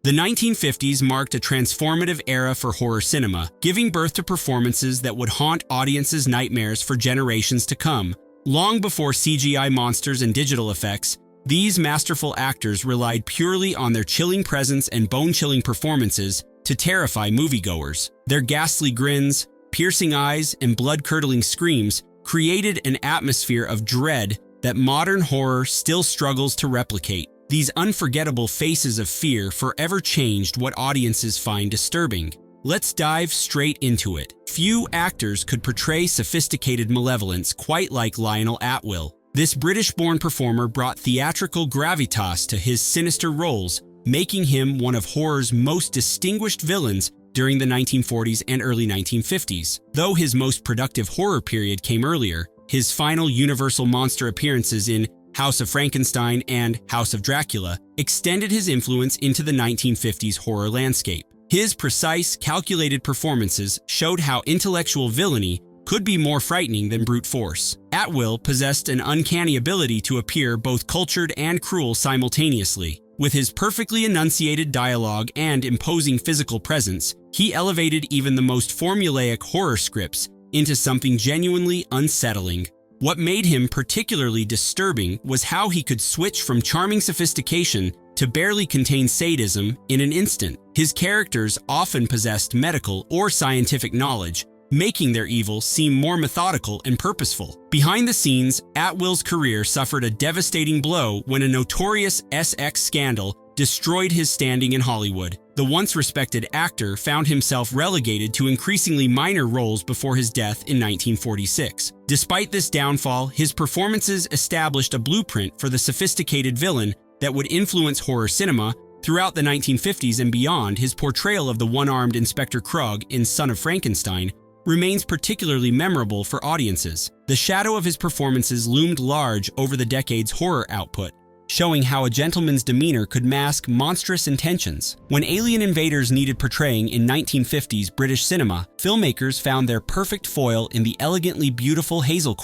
The 1950s marked a transformative era for horror cinema, giving birth to performances that would haunt audiences' nightmares for generations to come. Long before CGI monsters and digital effects, these masterful actors relied purely on their chilling presence and bone-chilling performances to terrify moviegoers. Their ghastly grins, piercing eyes, and blood-curdling screams created an atmosphere of dread that modern horror still struggles to replicate. These unforgettable faces of fear forever changed what audiences find disturbing. Let's dive straight into it. Few actors could portray sophisticated malevolence quite like Lionel Atwill. This British-born performer brought theatrical gravitas to his sinister roles, making him one of horror's most distinguished villains during the 1940s and early 1950s. Though his most productive horror period came earlier, his final Universal monster appearances in House of Frankenstein and House of Dracula extended his influence into the 1950s horror landscape. His precise, calculated performances showed how intellectual villainy could be more frightening than brute force. Atwill possessed an uncanny ability to appear both cultured and cruel simultaneously. With his perfectly enunciated dialogue and imposing physical presence, he elevated even the most formulaic horror scripts into something genuinely unsettling. What made him particularly disturbing was how he could switch from charming sophistication to barely contained sadism in an instant. His characters often possessed medical or scientific knowledge, making their evil seem more methodical and purposeful. Behind the scenes, Atwill's career suffered a devastating blow when a notorious sex scandal destroyed his standing in Hollywood. The once respected actor found himself relegated to increasingly minor roles before his death in 1946. Despite this downfall, his performances established a blueprint for the sophisticated villain that would influence horror cinema throughout the 1950s and beyond. His portrayal of the one-armed Inspector Krug in Son of Frankenstein remains particularly memorable for audiences. The shadow of his performances loomed large over the decade's horror output, showing how a gentleman's demeanor could mask monstrous intentions. When alien invaders needed portraying in 1950s British cinema, filmmakers found their perfect foil in the elegantly beautiful Hazel.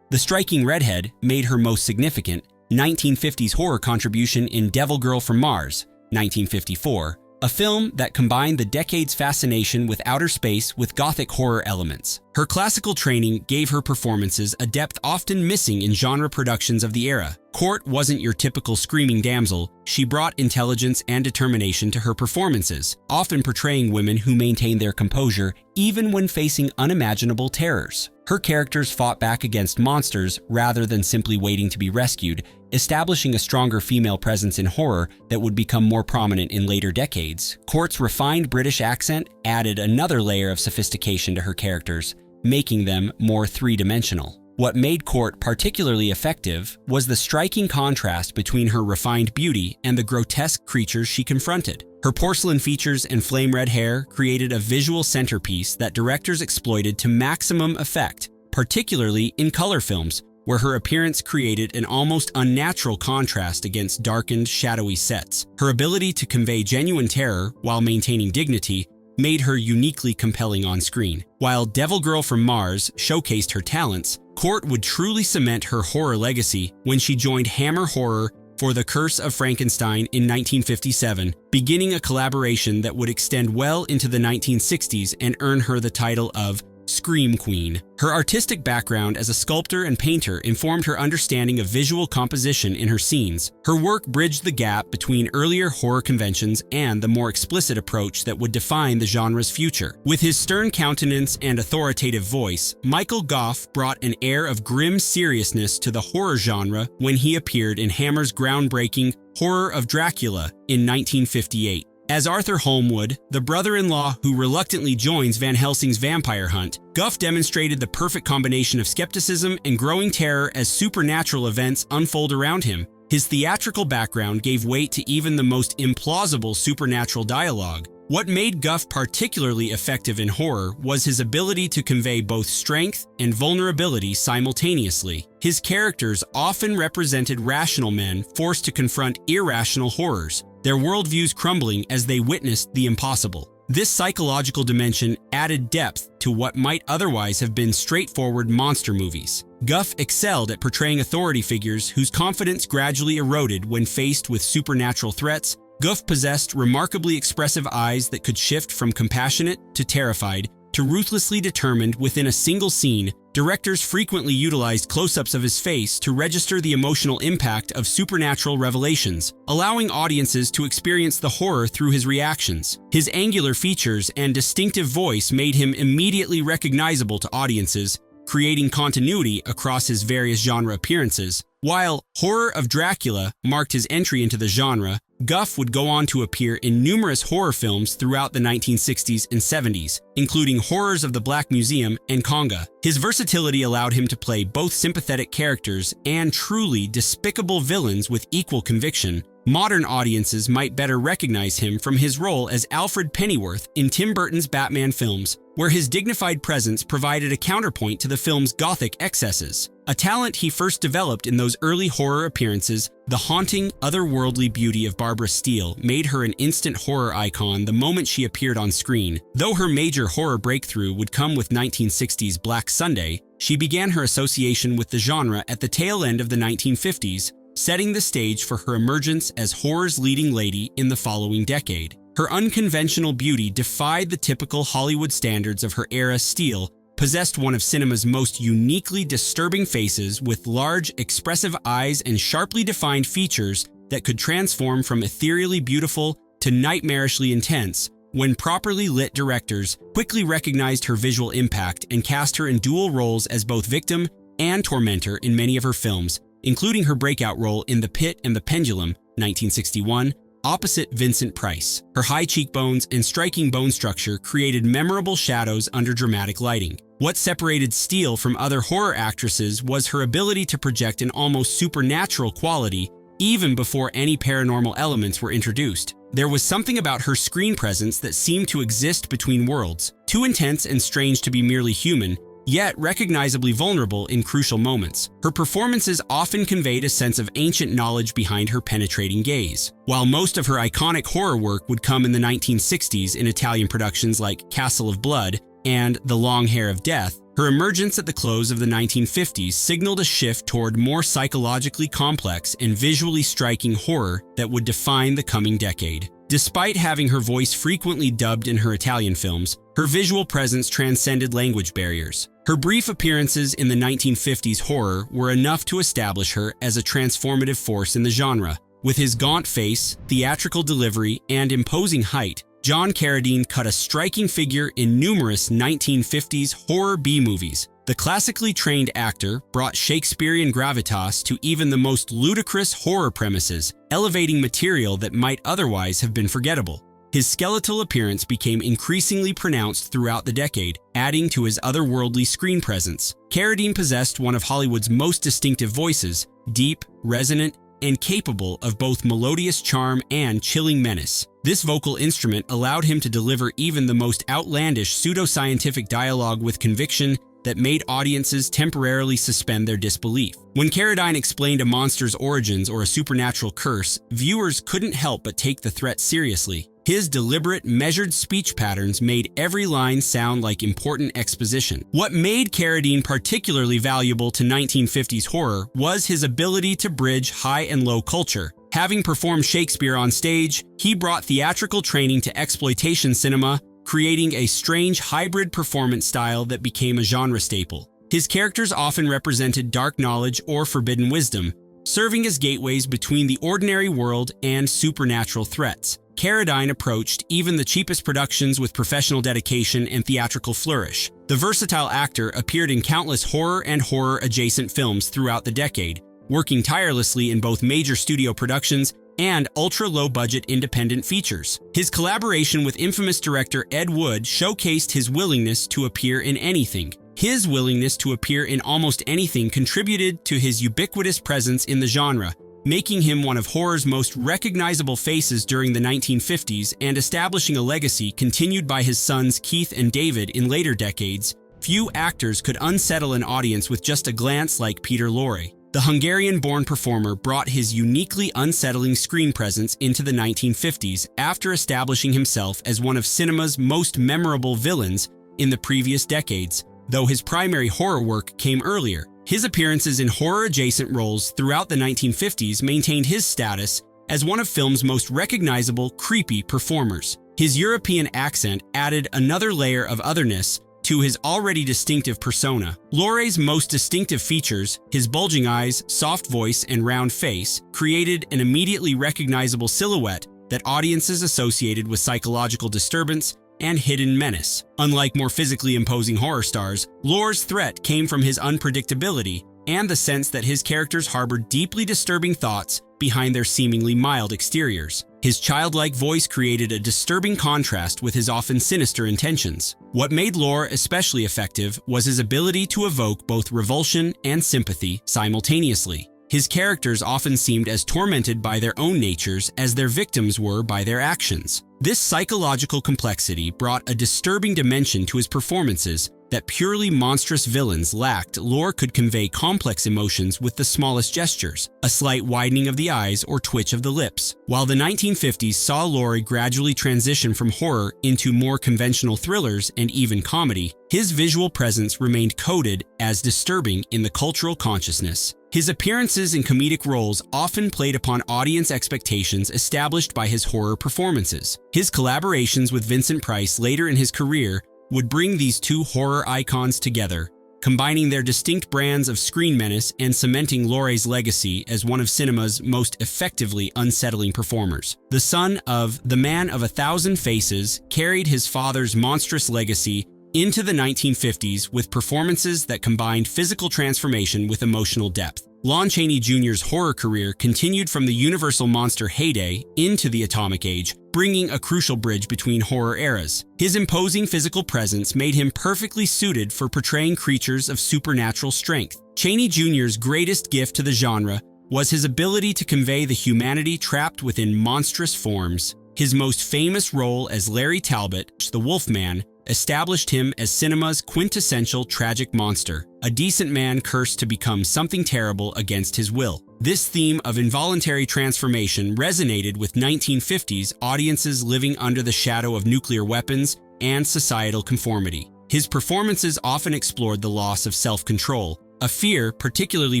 The striking redhead made her most significant 1950s horror contribution in Devil Girl from Mars, 1954, a film that combined the decade's fascination with outer space with gothic horror elements. Her classical training gave her performances a depth often missing in genre productions of the era. Court wasn't your typical screaming damsel. She brought intelligence and determination to her performances, often portraying women who maintained their composure even when facing unimaginable terrors. Her characters fought back against monsters rather than simply waiting to be rescued, establishing a stronger female presence in horror that would become more prominent in later decades. Court's refined British accent added another layer of sophistication to her characters, making them more three-dimensional. What made Court particularly effective was the striking contrast between her refined beauty and the grotesque creatures she confronted. Her porcelain features and flame-red hair created a visual centerpiece that directors exploited to maximum effect, particularly in color films, where her appearance created an almost unnatural contrast against darkened, shadowy sets. Her ability to convey genuine terror while maintaining dignity made her uniquely compelling on screen. While Devil Girl from Mars showcased her talents, Court would truly cement her horror legacy when she joined Hammer Horror for The Curse of Frankenstein in 1957, beginning a collaboration that would extend well into the 1960s and earn her the title of Scream Queen. Her artistic background as a sculptor and painter informed her understanding of visual composition in her scenes. Her work bridged the gap between earlier horror conventions and the more explicit approach that would define the genre's future. With his stern countenance and authoritative voice, Michael Gough brought an air of grim seriousness to the horror genre when he appeared in Hammer's groundbreaking Horror of Dracula in 1958. As Arthur Holmwood, the brother-in-law who reluctantly joins Van Helsing's vampire hunt, Gough demonstrated the perfect combination of skepticism and growing terror as supernatural events unfold around him. His theatrical background gave weight to even the most implausible supernatural dialogue. What made Gough particularly effective in horror was his ability to convey both strength and vulnerability simultaneously. His characters often represented rational men forced to confront irrational horrors, their worldviews crumbling as they witnessed the impossible. This psychological dimension added depth to what might otherwise have been straightforward monster movies. Gough excelled at portraying authority figures whose confidence gradually eroded when faced with supernatural threats, Gough possessed remarkably expressive eyes that could shift from compassionate to terrified to ruthlessly determined within a single scene. Directors frequently utilized close-ups of his face to register the emotional impact of supernatural revelations, allowing audiences to experience the horror through his reactions. His angular features and distinctive voice made him immediately recognizable to audiences, creating continuity across his various genre appearances. While Horror of Dracula marked his entry into the genre, Gough would go on to appear in numerous horror films throughout the 1960s and 70s, including Horrors of the Black Museum and Conga. His versatility allowed him to play both sympathetic characters and truly despicable villains with equal conviction. Modern audiences might better recognize him from his role as Alfred Pennyworth in Tim Burton's Batman films, where his dignified presence provided a counterpoint to the film's gothic excesses. A talent he first developed in those early horror appearances, the haunting, otherworldly beauty of Barbara Steele made her an instant horror icon the moment she appeared on screen. Though her major horror breakthrough would come with 1960's Black Sunday, she began her association with the genre at the tail end of the 1950s, setting the stage for her emergence as horror's leading lady in the following decade. Her unconventional beauty defied the typical Hollywood standards of her era. Steele possessed one of cinema's most uniquely disturbing faces, with large, expressive eyes and sharply defined features that could transform from ethereally beautiful to nightmarishly intense. When properly lit, directors quickly recognized her visual impact and cast her in dual roles as both victim and tormentor in many of her films, including her breakout role in The Pit and the Pendulum, 1961, opposite Vincent Price. Her high cheekbones and striking bone structure created memorable shadows under dramatic lighting. What separated Steele from other horror actresses was her ability to project an almost supernatural quality even before any paranormal elements were introduced. There was something about her screen presence that seemed to exist between worlds, too intense and strange to be merely human, yet recognizably vulnerable in crucial moments. Her performances often conveyed a sense of ancient knowledge behind her penetrating gaze. While most of her iconic horror work would come in the 1960s in Italian productions like Castle of Blood and The Long Hair of Death, her emergence at the close of the 1950s signaled a shift toward more psychologically complex and visually striking horror that would define the coming decade. Despite having her voice frequently dubbed in her Italian films, her visual presence transcended language barriers. Her brief appearances in the 1950s horror were enough to establish her as a transformative force in the genre. With his gaunt face, theatrical delivery, and imposing height, John Carradine cut a striking figure in numerous 1950s horror B-movies. The classically trained actor brought Shakespearean gravitas to even the most ludicrous horror premises, elevating material that might otherwise have been forgettable. His skeletal appearance became increasingly pronounced throughout the decade, adding to his otherworldly screen presence. Carradine possessed one of Hollywood's most distinctive voices, deep, resonant, and capable of both melodious charm and chilling menace. This vocal instrument allowed him to deliver even the most outlandish pseudoscientific dialogue with conviction that made audiences temporarily suspend their disbelief. When Carradine explained a monster's origins or a supernatural curse, viewers couldn't help but take the threat seriously. His deliberate, measured speech patterns made every line sound like important exposition. What made Carradine particularly valuable to 1950s horror was his ability to bridge high and low culture. Having performed Shakespeare on stage, he brought theatrical training to exploitation cinema, creating a strange hybrid performance style that became a genre staple. His characters often represented dark knowledge or forbidden wisdom, serving as gateways between the ordinary world and supernatural threats. Carradine approached even the cheapest productions with professional dedication and theatrical flourish. The versatile actor appeared in countless horror and horror-adjacent films throughout the decade, working tirelessly in both major studio productions and ultra-low-budget independent features. His collaboration with infamous director Ed Wood showcased his willingness to appear in anything. His willingness to appear in almost anything contributed to his ubiquitous presence in the genre, making him one of horror's most recognizable faces during the 1950s and establishing a legacy continued by his sons Keith and David in later decades. Few actors could unsettle an audience with just a glance like Peter Lorre. The Hungarian-born performer brought his uniquely unsettling screen presence into the 1950s after establishing himself as one of cinema's most memorable villains in the previous decades, though his primary horror work came earlier. His appearances in horror-adjacent roles throughout the 1950s maintained his status as one of film's most recognizable, creepy performers. His European accent added another layer of otherness to his already distinctive persona. Lorre's most distinctive features, his bulging eyes, soft voice, and round face, created an immediately recognizable silhouette that audiences associated with psychological disturbance and hidden menace. Unlike more physically imposing horror stars, Lorre's threat came from his unpredictability and the sense that his characters harbored deeply disturbing thoughts behind their seemingly mild exteriors. His childlike voice created a disturbing contrast with his often sinister intentions. What made Lorre especially effective was his ability to evoke both revulsion and sympathy simultaneously. His characters often seemed as tormented by their own natures as their victims were by their actions. This psychological complexity brought a disturbing dimension to his performances that purely monstrous villains lacked. Lorre could convey complex emotions with the smallest gestures, a slight widening of the eyes or twitch of the lips. While the 1950s saw Lorre gradually transition from horror into more conventional thrillers and even comedy, his visual presence remained coded as disturbing in the cultural consciousness. His appearances in comedic roles often played upon audience expectations established by his horror performances. His collaborations with Vincent Price later in his career would bring these two horror icons together, combining their distinct brands of screen menace and cementing Lorre's legacy as one of cinema's most effectively unsettling performers. The son of the Man of 1,000 Faces carried his father's monstrous legacy into the 1950s with performances that combined physical transformation with emotional depth. Lon Chaney Jr.'s horror career continued from the Universal monster heyday into the Atomic Age, bringing a crucial bridge between horror eras. His imposing physical presence made him perfectly suited for portraying creatures of supernatural strength. Chaney Jr.'s greatest gift to the genre was his ability to convey the humanity trapped within monstrous forms. His most famous role as Larry Talbot, the Wolfman, established him as cinema's quintessential tragic monster, a decent man cursed to become something terrible against his will. This theme of involuntary transformation resonated with 1950s audiences living under the shadow of nuclear weapons and societal conformity. His performances often explored the loss of self-control, a fear particularly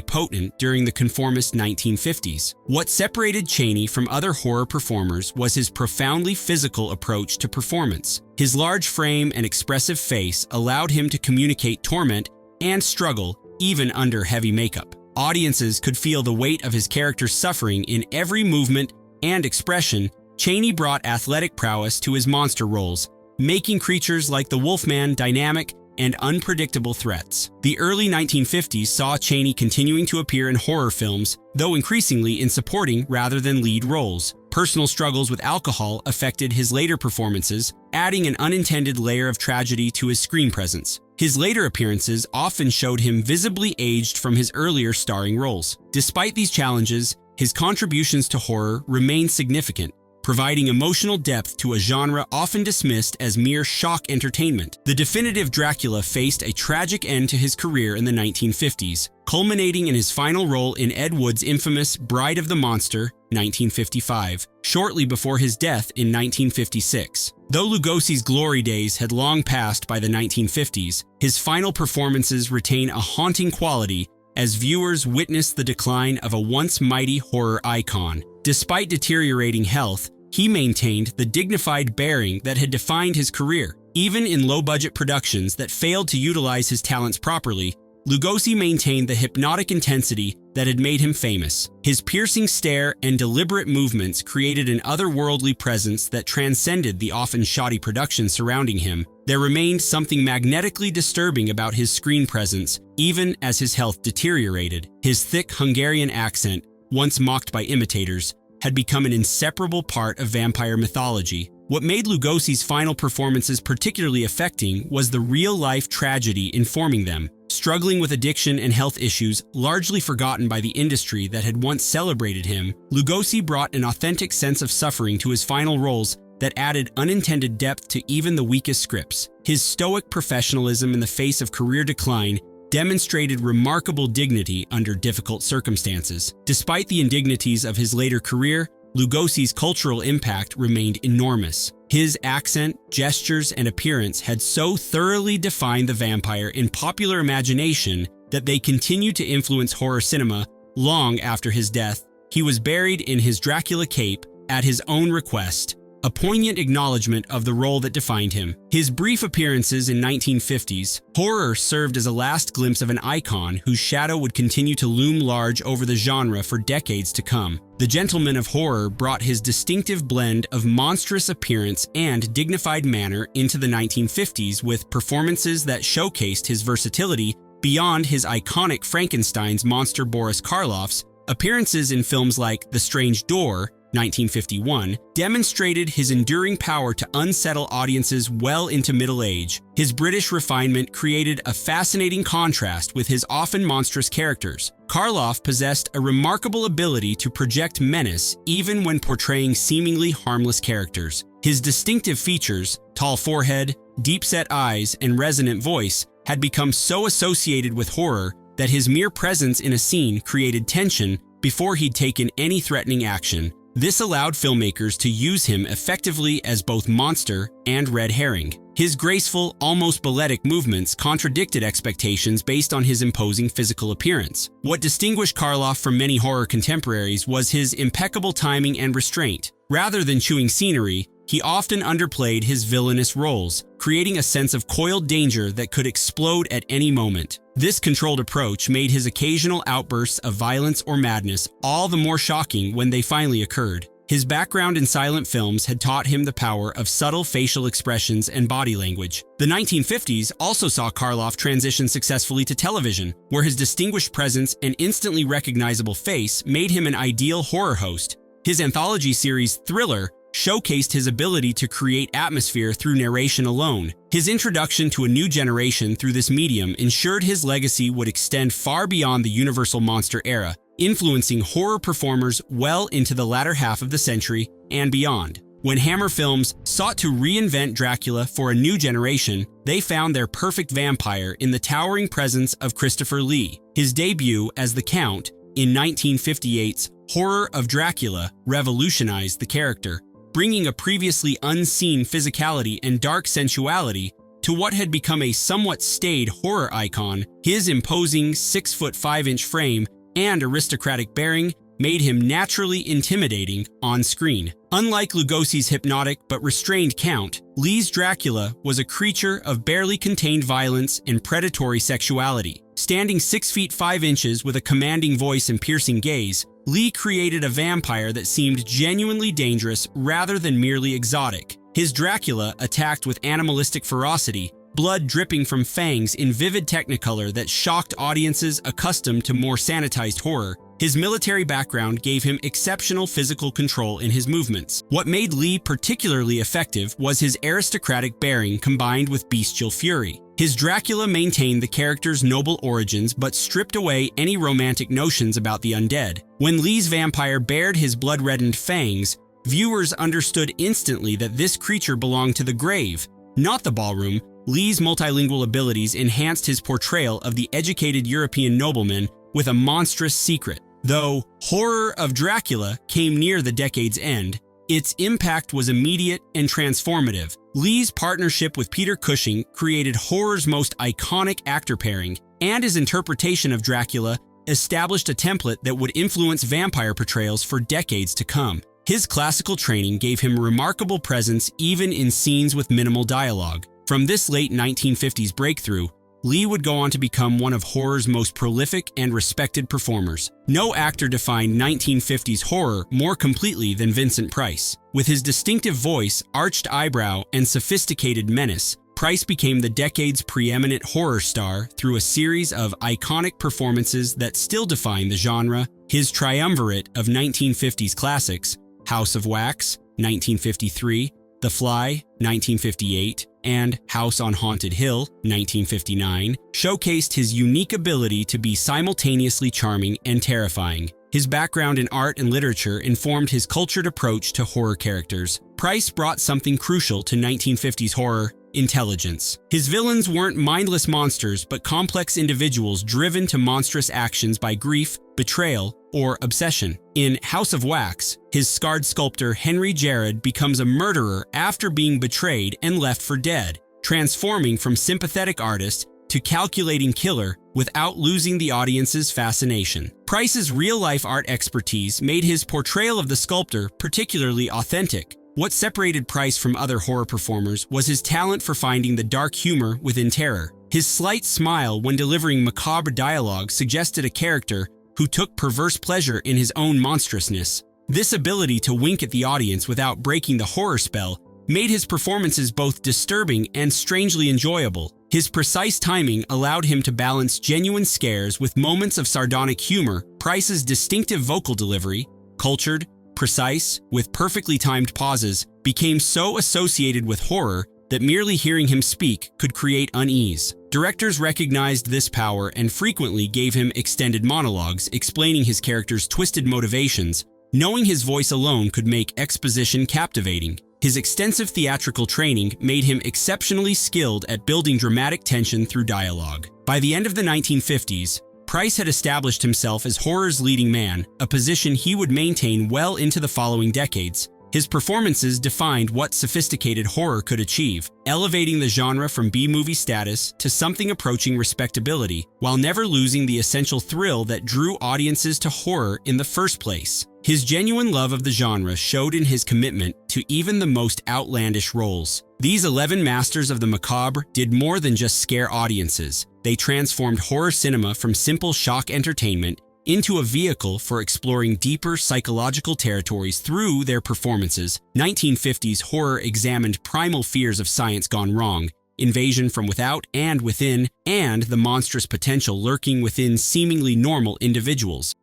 potent during the conformist 1950s. What separated Chaney from other horror performers was his profoundly physical approach to performance. His large frame and expressive face allowed him to communicate torment and struggle even under heavy makeup. Audiences could feel the weight of his character's suffering in every movement and expression. Chaney brought athletic prowess to his monster roles, making creatures like the Wolfman dynamic and unpredictable threats. The early 1950s saw Chaney continuing to appear in horror films, though increasingly in supporting rather than lead roles. Personal struggles with alcohol affected his later performances, adding an unintended layer of tragedy to his screen presence. His later appearances often showed him visibly aged from his earlier starring roles. Despite these challenges, his contributions to horror remained significant, providing emotional depth to a genre often dismissed as mere shock entertainment. The definitive Dracula faced a tragic end to his career in the 1950s, culminating in his final role in Ed Wood's infamous Bride of the Monster, 1955, shortly before his death in 1956. Though Lugosi's glory days had long passed by the 1950s, his final performances retain a haunting quality as viewers witness the decline of a once mighty horror icon. Despite deteriorating health, he maintained the dignified bearing that had defined his career. Even in low-budget productions that failed to utilize his talents properly, Lugosi maintained the hypnotic intensity that had made him famous. His piercing stare and deliberate movements created an otherworldly presence that transcended the often shoddy production surrounding him. There remained something magnetically disturbing about his screen presence, even as his health deteriorated. His thick Hungarian accent, once mocked by imitators, had become an inseparable part of vampire mythology. What made Lugosi's final performances particularly affecting was the real-life tragedy informing them. Struggling with addiction and health issues largely forgotten by the industry that had once celebrated him, Lugosi brought an authentic sense of suffering to his final roles that added unintended depth to even the weakest scripts. His stoic professionalism in the face of career decline demonstrated remarkable dignity under difficult circumstances. Despite the indignities of his later career, Lugosi's cultural impact remained enormous. His accent, gestures, and appearance had so thoroughly defined the vampire in popular imagination that they continued to influence horror cinema long after his death he was buried in his Dracula cape at his own request, a poignant acknowledgement of the role that defined him. His brief appearances in 1950s horror served as a last glimpse of an icon whose shadow would continue to loom large over the genre for decades to come. The gentleman of horror brought his distinctive blend of monstrous appearance and dignified manner into the 1950s with performances that showcased his versatility beyond his iconic Frankenstein's monster Boris Karloff's. Appearances in films like The Strange Door, 1951, demonstrated his enduring power to unsettle audiences well into middle age. His British refinement created a fascinating contrast with his often monstrous characters. Karloff possessed a remarkable ability to project menace even when portraying seemingly harmless characters. His distinctive features, tall forehead, deep-set eyes, and resonant voice, had become so associated with horror that his mere presence in a scene created tension before he'd taken any threatening action. This allowed filmmakers to use him effectively as both monster and red herring. His graceful, almost balletic movements contradicted expectations based on his imposing physical appearance. What distinguished Karloff from many horror contemporaries was his impeccable timing and restraint. Rather than chewing scenery, he often underplayed his villainous roles, creating a sense of coiled danger that could explode at any moment. This controlled approach made his occasional outbursts of violence or madness all the more shocking when they finally occurred. His background in silent films had taught him the power of subtle facial expressions and body language. The 1950s also saw Karloff transition successfully to television, where his distinguished presence and instantly recognizable face made him an ideal horror host. His anthology series Thriller showcased his ability to create atmosphere through narration alone. His introduction to a new generation through this medium ensured his legacy would extend far beyond the Universal monster era, influencing horror performers well into the latter half of the century and beyond. When Hammer Films sought to reinvent Dracula for a new generation, they found their perfect vampire in the towering presence of Christopher Lee. His debut as the Count in 1958's Horror of Dracula revolutionized the character, bringing a previously unseen physicality and dark sensuality to what had become a somewhat staid horror icon. His imposing 6'5" frame and aristocratic bearing made him naturally intimidating on screen. Unlike Lugosi's hypnotic but restrained Count, Lee's Dracula was a creature of barely contained violence and predatory sexuality. Standing 6'5" with a commanding voice and piercing gaze, Lee created a vampire that seemed genuinely dangerous rather than merely exotic. His Dracula attacked with animalistic ferocity, blood dripping from fangs in vivid technicolor that shocked audiences accustomed to more sanitized horror. His military background gave him exceptional physical control in his movements. What made Lee particularly effective was his aristocratic bearing combined with bestial fury. His Dracula maintained the character's noble origins but stripped away any romantic notions about the undead. When Lee's vampire bared his blood-reddened fangs, viewers understood instantly that this creature belonged to the grave, not the ballroom. Lee's multilingual abilities enhanced his portrayal of the educated European nobleman with a monstrous secret. Though Horror of Dracula came near the decade's end, its impact was immediate and transformative. Lee's partnership with Peter Cushing created horror's most iconic actor pairing, and his interpretation of Dracula established a template that would influence vampire portrayals for decades to come. His classical training gave him remarkable presence even in scenes with minimal dialogue. From this late 1950s breakthrough, Lee would go on to become one of horror's most prolific and respected performers. No actor defined 1950s horror more completely than Vincent Price. With his distinctive voice, arched eyebrow, and sophisticated menace, Price became the decade's preeminent horror star through a series of iconic performances that still define the genre. His triumvirate of 1950s classics, House of Wax, 1953, The Fly, 1958, and House on Haunted Hill, 1959, showcased his unique ability to be simultaneously charming and terrifying. His background in art and literature informed his cultured approach to horror characters. Price brought something crucial to 1950s horror: intelligence. His villains weren't mindless monsters, but complex individuals driven to monstrous actions by grief, betrayal, or obsession. In House of Wax, his scarred sculptor Henry Jared becomes a murderer after being betrayed and left for dead. Transforming from sympathetic artist to calculating killer, without losing the audience's fascination. Price's real-life art expertise made his portrayal of the sculptor particularly authentic. What separated Price from other horror performers was his talent for finding the dark humor within terror. His slight smile when delivering macabre dialogue suggested a character who took perverse pleasure in his own monstrousness. This ability to wink at the audience without breaking the horror spell made his performances both disturbing and strangely enjoyable. His precise timing allowed him to balance genuine scares with moments of sardonic humor. Price's distinctive vocal delivery, cultured, precise, with perfectly timed pauses, became so associated with horror that merely hearing him speak could create unease. Directors recognized this power and frequently gave him extended monologues explaining his character's twisted motivations. Knowing his voice alone could make exposition captivating. His extensive theatrical training made him exceptionally skilled at building dramatic tension through dialogue. By the end of the 1950s, Price had established himself as horror's leading man, a position he would maintain well into the following decades. His performances defined what sophisticated horror could achieve, elevating the genre from B-movie status to something approaching respectability, while never losing the essential thrill that drew audiences to horror in the first place. His genuine love of the genre showed in his commitment to even the most outlandish roles. These 11 masters of the macabre did more than just scare audiences. They transformed horror cinema from simple shock entertainment into a vehicle for exploring deeper psychological territories through their performances. 1950s horror examined primal fears of science gone wrong, invasion from without and within, and the monstrous potential lurking within seemingly normal individuals.